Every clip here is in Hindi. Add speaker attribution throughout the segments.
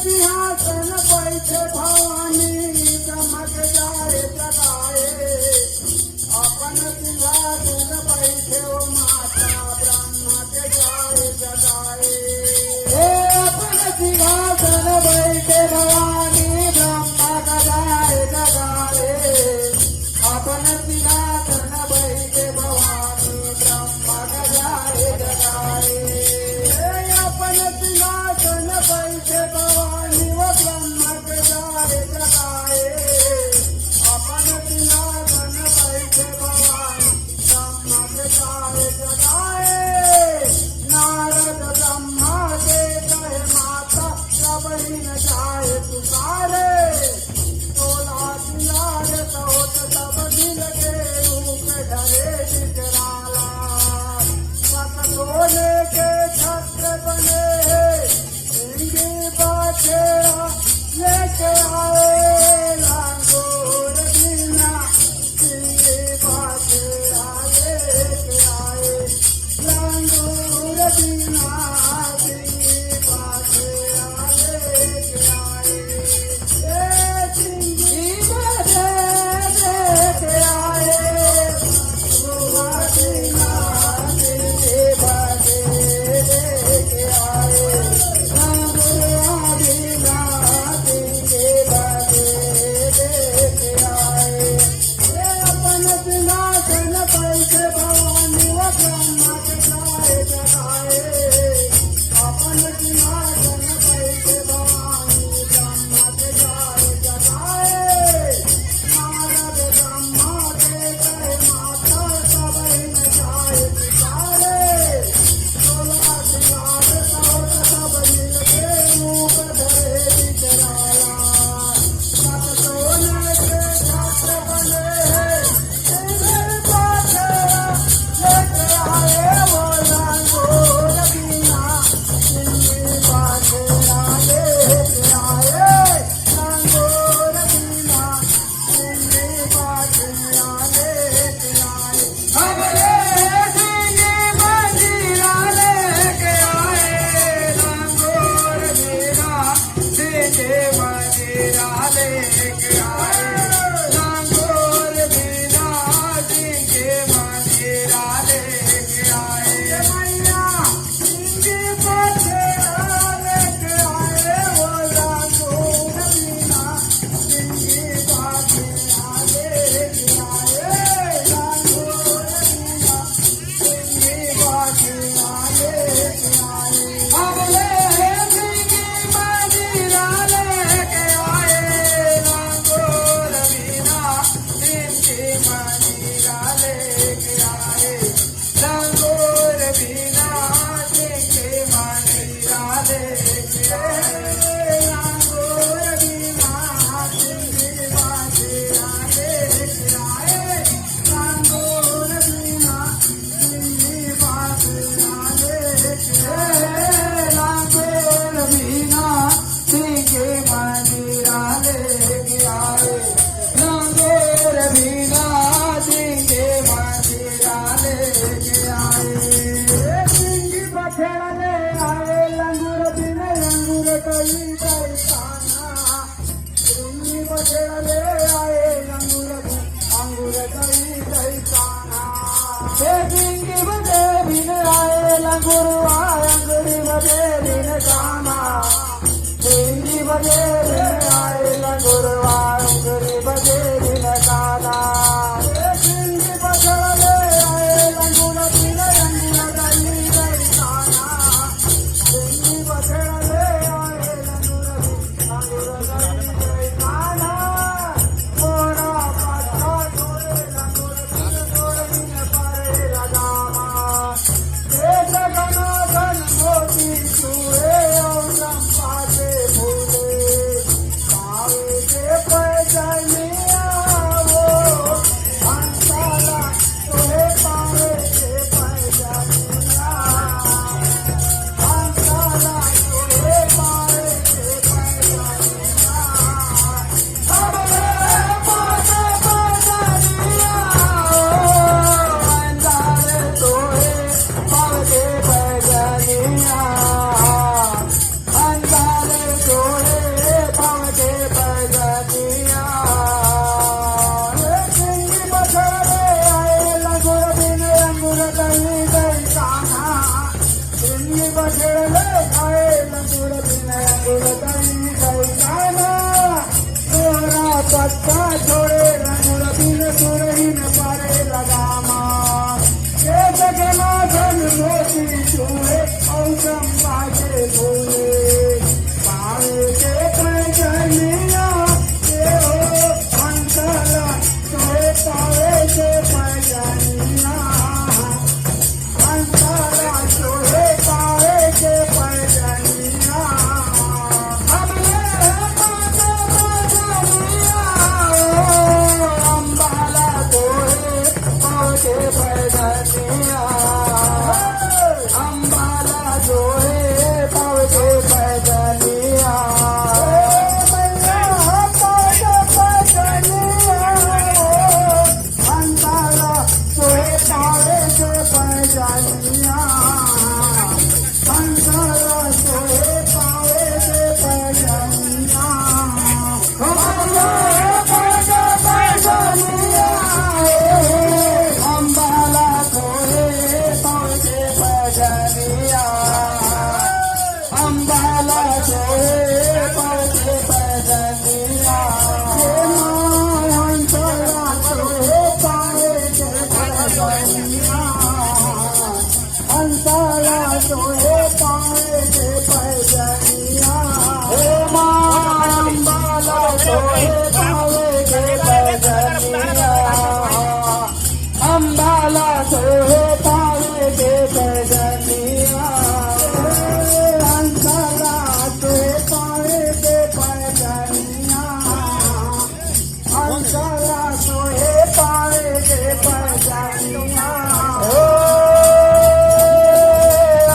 Speaker 1: सिंहासन बैठे भवानी चमक जाए जगाए अपन सिंहासन बैठे ओ माता ब्रह्मा के जाए जगाए हे अपन सिंहासन बैठे भवानी ब्रह्मा का जाए जगाए अपन सिंहासन बैठे भवानी ब्रह्मा का जाए जगाए अपन सिंहासन बैठे भवानी वो ब्रह्मा के जाए जगाए अपन सिंहासन बैठे भवानी ब्रह्मा के जाए जगाए नारद ब्रह्मा के कहे माता कब ही न जाए पुकारे तोला दिलार सोत तब दिल के रूप ढरे दिखराला सत सोने के छत्र बने सिंगी बाछेड़ा लेके आए लांगोर बिना सिंगी बाछेड़ा लेके आए लांगोर बिना सिंगी बाछेड़ा लेके आए सिंगी बाछेड़ा लेके आए गुहा बिना सिंगी बाछेड़ा लेके आए अपन सिंहासन बैठे भवानी वो ब्रह्मा के जाए जगाए अपन सिंहासन बैठे भवानी ब्रह्मा के जाए जगाए नारद ब्रह्मा के कहे माता सब ही न जाए पुकारे तोला दिलार सोत सब मिल के रूप धरे दिखराया सत सोने के छत्र बने सिंगी बाछेड़ा लेके आए वो लांगोर बिना सिंगी बाछेड़ा लेके आए लांगोर बिना सिंगी बाछेड़ा लेके आए हमरे सिंगी बाछेड़ा लेके आए लांगोर बिना सिंगी बाछेड़ा लेके आए लांगोर बिना सिंगी बाछेड़ा लेके आए मैया सिंगी बाछेड़ा लेके आए वो लांगोर बिना सिंगी बाछेड़ा लेके आए लांगोर बिना सिंगी बाछेड़ा लेके आए हमले सिंगी बाछेड़ा लेके आए लांगोर बिना सिंगी बाछेड़ा लेके आए लांगोर बिना सिंगी बाछेड़ा लेके आए लांगोर बिना सिंगी बाछेड़ा लेके आए लांगोर बिना सिंगी बाछेड़ा लेके आए लांगोर बिना सिंगी बाछेड़ा लेके आए लांगोर बिना सिंगी बाछेड़ा लेके आए सिंगी बाछेड़ा ले आए लंगूर बिना लंगूर कई पैसाना सिंगी बाछेड़ा ले आए लंगूर अंगूर कई पैसाना सिंगी बजे बिन आए लंगूर अंगूरी बजे बिन काना सिंगी बजे बिन आए लंगूर अंगूरी बजे बिन काना सिंगी बाछेड़ा ले आए लंगूर बिन अंगूर कई पैसाना सिंगी बाछेड़ा ले आए लंगूर अंगूर कई पैसाना मोरा पाछा छोड़े लंगूर बिन पारे लगावा जगन्नाथ गई गई जाना तोरा पत्ता छोड़े रंग बिन सुरहीन पारे लगामा ये जगना धन मोती छुए औसम बाजे बोले पावे के पैजनिया ये हो अंतला तोरे पावे के पैजनिया अंतरा तोरे पावे के पैजनिया अब ये पावे पैजनिया अम्बाला तोरे पावे के पैजनिया अम्बाला तोरे पावे के पैजनिया अंतरा तोरे पावे के पैजनिया अंतरा तोरे पावे के पैजनिया अम्बाला तोरे पावे के पैजनिया अम्बाला तोरे पावे के पैजनिया अंतरा तोरे पावे के पैजनिया अंतरा तोरे पावे के पैजनिया हे मां अम्बाला तोरे पावे के पैजनिया अम्बाला तोरे पावे के पैजनिया अंतरा तोरे पावे के पैजनिया अंतरा तोरे पावे के पैजनिया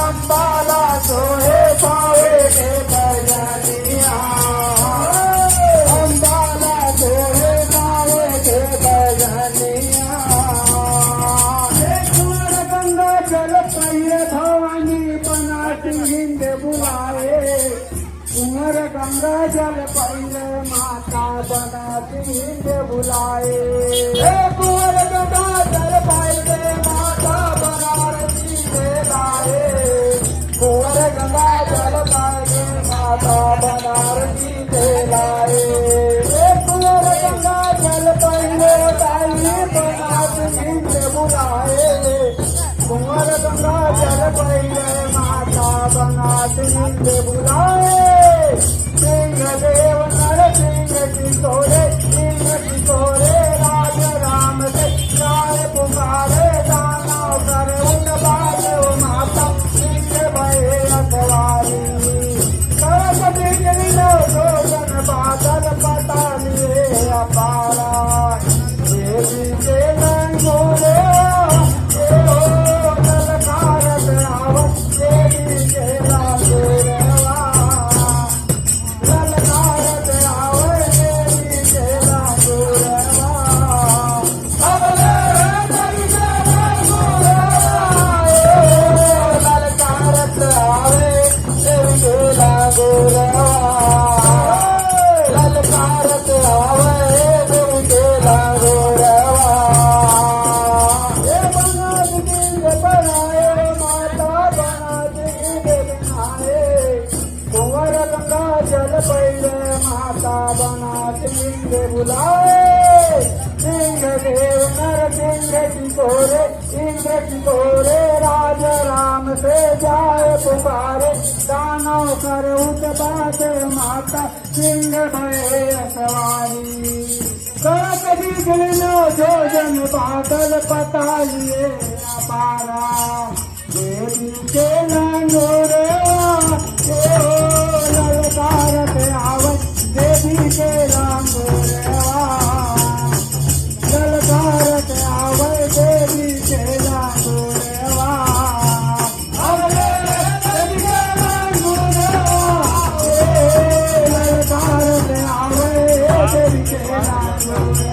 Speaker 1: अम्बाला तोरे पावे के पैजनिया अम्बाला तोरे पावे के पैजनिया कुंवर गंगा जल पहिले भवानी बनाती हिंद बुलाए कुंवर गंगा जल पहिले माता बनाती हिंद बुलाए कुंवर गंगा जल पहिले माता बनारसी से लाए कुंवर गंगा जल पहिले माता बनारसी से लाए कुंवर गंगा जल पहिले दाई बनाती हिंद बुलाए कुंवर गंगा जल पहिले माता बनाती हिंद बुलाए सिंह देव नर सिंह किशोरे सिंह किशोरे राज राम से गाय पुकारे दानव करे उन बाजे माता सिंह भये अखबारी सरस्वती गिरिलो जोगन बादल पता लिए अपारा देवी के गंगोरे ललकारत आवत देवी के लागोरेवा ललकारत आवे देवी के लागोरेवा अब देवी के लागोरेवा ललकारत आवे देवी के लागोरेवा ललकारत आवे देवी के लागोरेवा ये बनात दिल बनाए माता बनात दिल बनाए कुंवर गंगा जल पहिले माता बनात हिंद बुलाए सिंह देव नर सिंह किशोरे इंद्र किशोरे राज राम से जाए पुकारे दानव कर उत्पात माता सिंह भये सवारी सरस्वती गिरनो जोजन बादल पता लिए अपारा देवी के लंगोरे ललकारत आवत देवी के लंगोरे ललकारत आवत देवी के लंगोरे ललकारत आवत देवी के लंगोरे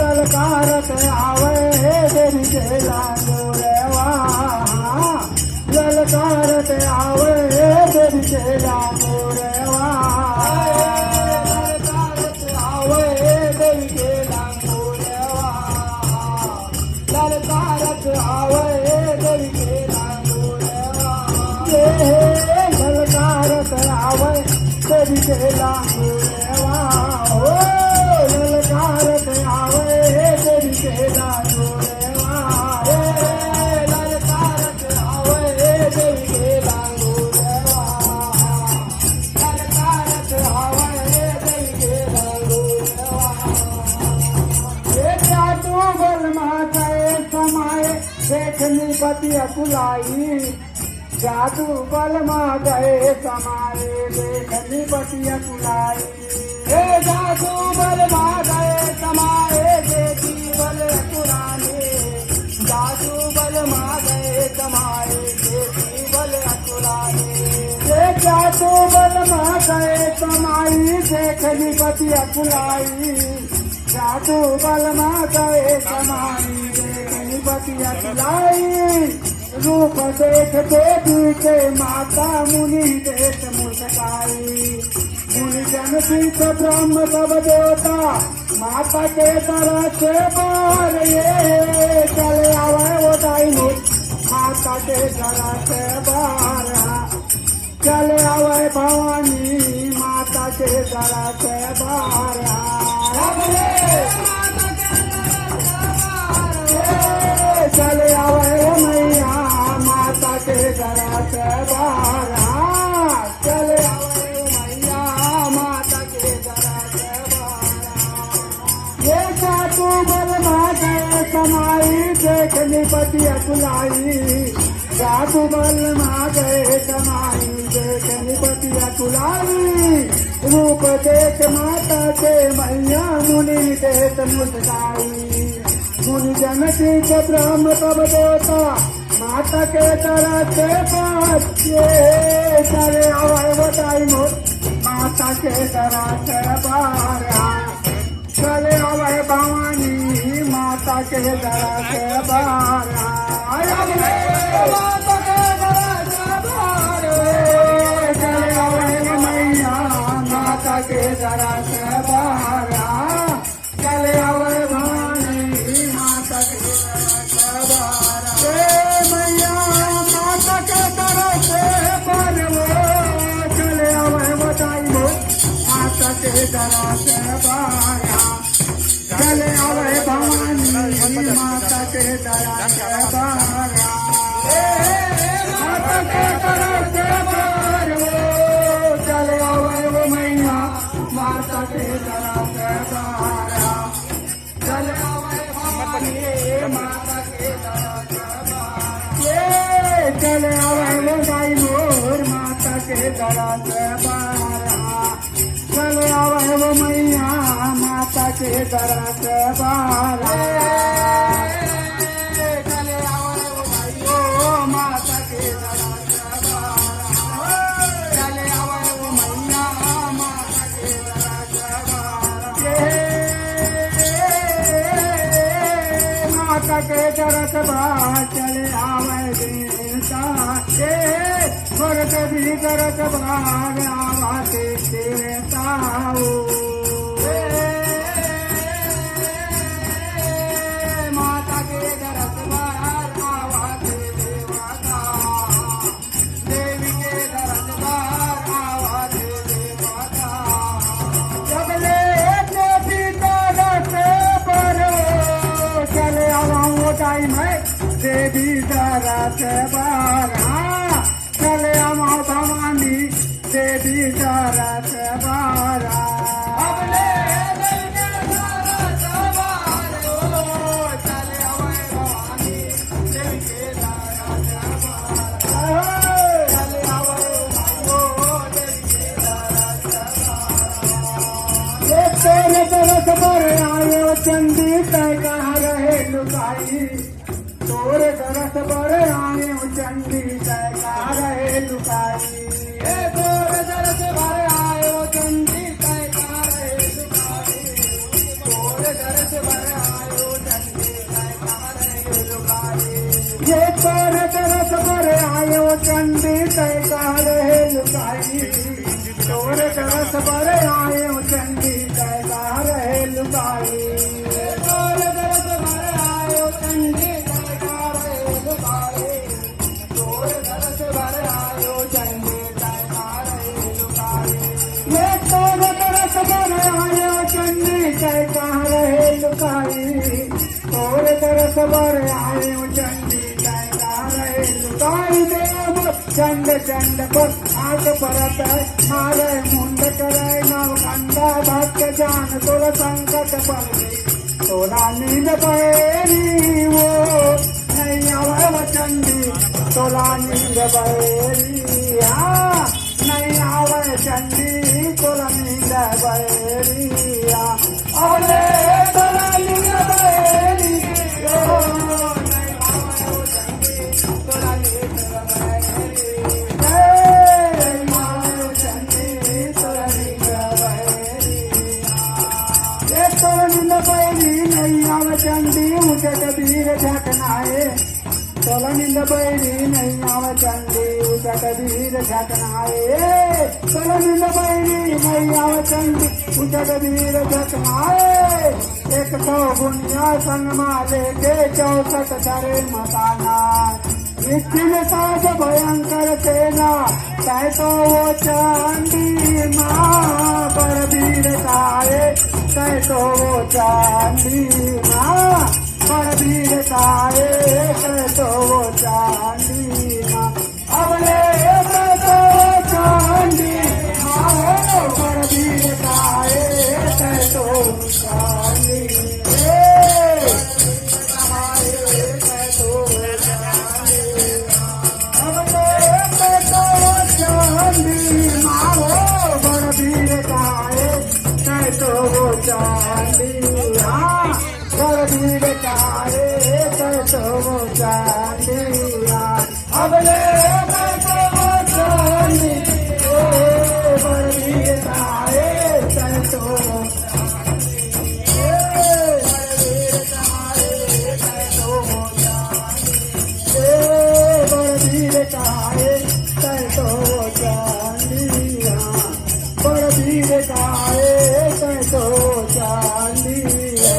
Speaker 1: ललकारत आवे देवी के लांगोरेवा ललकारत आवे देवी के लांगोरेवा ललकारत आवे देवी के लांगोरेवा ललकारत देखनी पति अकुलाई जादू बल माँ गए समाए देखनी पति अकुलाई हे जादू बल माँ गए समाए देखी बल अकुराने जादू बल माँ गए समाए देखी बल अकुराने हे जादू बल माँ गए समाई देखनी पति अकुलाई जादू बल माँ गए समाई देखनी पति अकुलाई रूप देख देवी के माता मुनि देख मुस्काई मुनि जन तीर्थ ब्रह्म सब देवता माता के तरह से बाहर ये चले आवे वो दाई माता के तरह से बाहर चले आवे भवानी माता के तरह से बाहर चले आवे मैया माता के तरह से बाहर चले आवे मैया माता के तरह से बाहर ये जादू बल माता समाई देखनी पति अकुलाई जादू बल माँ गए समाई देखनी पति अकुलाई रूप देख माता के मैया मुनि देत मुस्काई मुनि जन तीर्थ ब्रह्म सब देवता माता के तरह से बच्चे चले आवे बताई माता के तरह से बाहर चले आवे भवानी माता के तरह से बाहर माता के तरह से बाहर चले आवे मैया माता के तरह से बाहर चले आवे भवानी माता के तरह से बाहर मैया माता के तरह से बाहर चले आवे बताई माता के तरह से बाहर चले आवे भवानी माता के तरह से बाहर माता के तरह से बाहर चले आवे वो मैया माता के तरह से बाहर चले आवे भवानी माता के तरह से बाहर चले आवे वो गाई मोर माता के तरह से बाहर चले आवे वो मैया माता के तरह से बाहर चले आवे वो भाई ओ माता के तरह से बाहर चले आवे वो मैया माता के तरह से बाहर माता के तरह से बाहर चले आवे देवता स्वर्ग भी करत बाहर आवाते देवताओ माता के तरह से बाहर आवाते देवता देवी के तरह से बाहर आवाते देवता जब ले देवी तरह से परो चले आवाऊं टाइम है देवी तरह से बाहर चले आवा भवानी देवी तरह से बाहर चले आवे भवानी देवी के तरह से बाहर चले आवे देवी के तरह से बाहर तेरे तरफ पर आयो चंदी तय कहाँ रहे लुकाई तोरे तरस पर आए चंडी तय कहाँ रहे लुकाई तोरे तरस पर आए चंडी तय कहाँ रहे लुकाई तोरे तरस पर आए चंडी तय कहाँ रहे लुकाई ये तोरे तरस पर आए चंडी तय कहाँ रहे लुकाई तोरे तरस पर आए चंडी तय कहाँ रहे लुकाई तोरे तरस पर आए चंडी जय कहाँ रहे लुकाई तोरे तरस बर आए चंडी जय कहाँ रहे लुकाई देव चंड चंड पर आग परत मारे मुंड करे नव कंडा भक्त जान तोर संकट पर तोरा नींद पैरी वो नहीं तोला नींद बैरिया नहीं आवे चंडी तोला नींद बैरिया अबले तोला नींद बैरिया नहीं आवे चंडी तोला नींद बैरिया नहीं आवे चंडी तोला नींद बैरिया एक तोला नींद बैरी नहीं आवे चंडी मुझे कबीर झकनाए तोला नींद बैरी नहीं आवे चंडी उजा कबीर झकनाए तोला नींद बैरी नहीं आवे चंडी उजा कबीर झकनाए 100 गुनिया संग माले के 64 धरे मताना निश्चिल सास भयंकर सेना कह तो वो चंडी माँ बलबीर काए कह तो वो चंडी माँ बलबीर काए कह तो वो चंडी माँ अबले कह तो वो चंडी माँ बलबीर काए कह तो वो चंडी अबले चांदी बलबीर काए कह तो चांदिया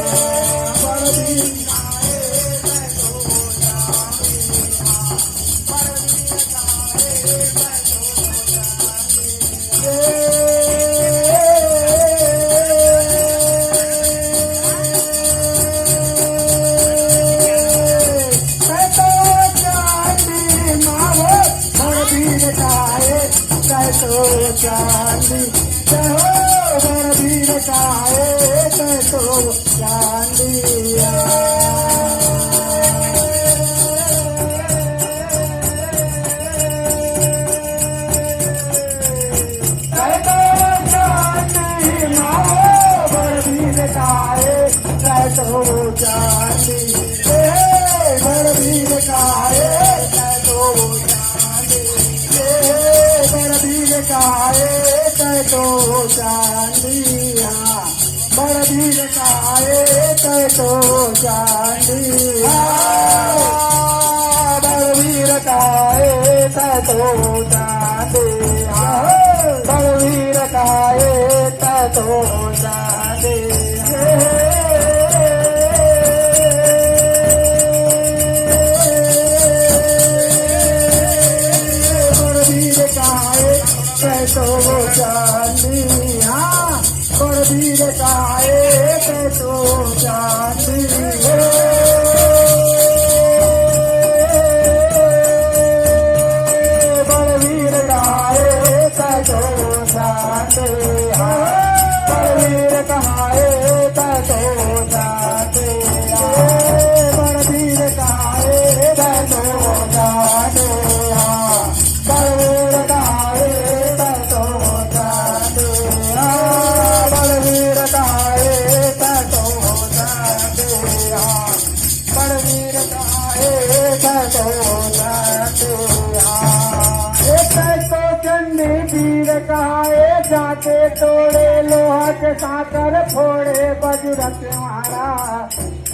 Speaker 1: कह तो चांदी माँ बलबीर काए कह तो चांदी बलबीर काए कह तो बलबीर काए कह तो चांदिया बलबीर काए कह तो चांदिया बलबीर काए कह तो चांदिया बलबीर काए कह तो चांदिया कह तो चांदी हाँ बलबीर काए कह तो चांदी बलबीर काए कह तो चांदी हाँ बलबीर काए कह तो चांदी बलबीर काए कह तो चांदी हाँ बलबीर काए जाके तोड़े लोहा के साकर फोड़े बजरत मारा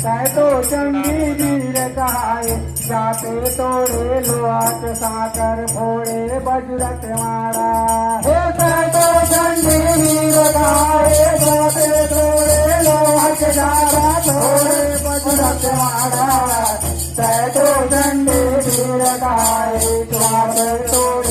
Speaker 1: कह तो चंडी वीर कहाए जाके तोड़े लोहा के साकर फोड़े बजरत मारा कह तो चंडी वीर कहाए जाके तोड़े लोहा के साकर फोड़े बजरत मारा कह तो चंडी वीर कहाए जाके तोड़े